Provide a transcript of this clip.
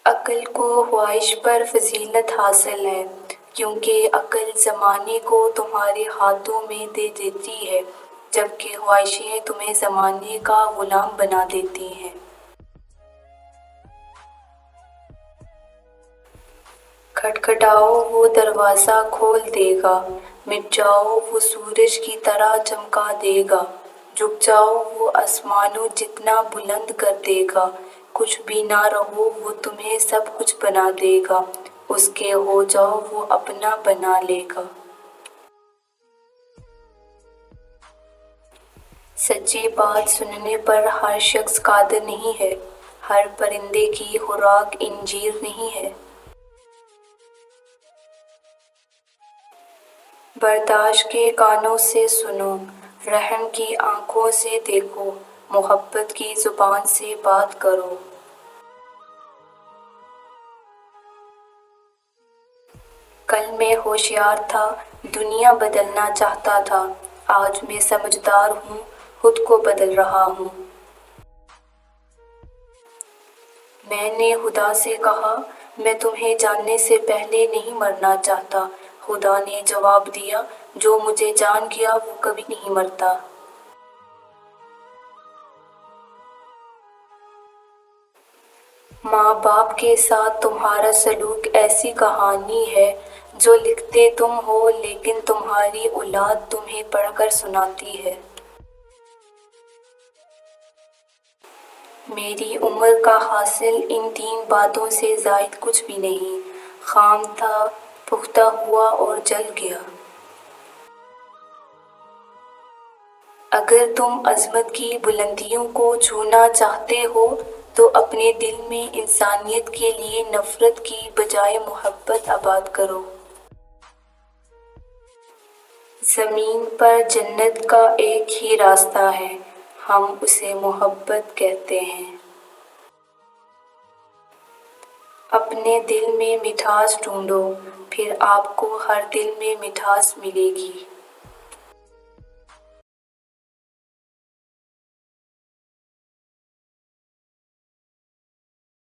عقل کو خواہش پر فضیلت حاصل ہے، کیونکہ عقل زمانے کو تمہارے ہاتھوں میں دے دیتی ہے، جبکہ خواہشیں تمہیں زمانے کا غلام بنا دیتی ہیں۔ کھٹکھٹاؤ وہ دروازہ کھول دے گا، مٹ جاؤ وہ سورج کی طرح چمکا دے گا، جھک جاؤ وہ آسمانوں جتنا بلند کر دے گا، کچھ بھی نہ رہو وہ تمہیں سب کچھ بنا دے گا، اس کے ہو جاؤ وہ اپنا بنا لے گا۔ سچی بات سننے پر ہر شخص قادر نہیں ہے، ہر پرندے کی خوراک انجیر نہیں ہے۔ برداشت کے کانوں سے سنو، رحم کی آنکھوں سے دیکھو، محبت کی زبان سے بات کرو۔ کل میں ہوشیار تھا، دنیا بدلنا چاہتا تھا، آج میں سمجھدار ہوں، خود کو بدل رہا ہوں۔ میں نے خدا سے کہا، میں تمہیں جاننے سے پہلے نہیں مرنا چاہتا۔ خدا نے جواب دیا، جو مجھے جان گیا وہ کبھی نہیں مرتا۔ ماں باپ کے ساتھ تمہارا سلوک ایسی کہانی ہے جو لکھتے تم ہو لیکن تمہاری اولاد تمہیں پڑھ کر سناتی ہے۔ میری عمر کا حاصل ان 3 باتوں سے زائد کچھ بھی نہیں، خام تھا، پختہ ہوا اور جل گیا۔ اگر تم عظمت کی بلندیوں کو چھونا چاہتے ہو تو اپنے دل میں انسانیت کے لیے نفرت کی بجائے محبت آباد کرو۔ زمین پر جنت کا ایک ہی راستہ ہے، ہم اسے محبت کہتے ہیں۔ اپنے دل میں مٹھاس ڈھونڈو، پھر آپ کو ہر دل میں مٹھاس ملے گی۔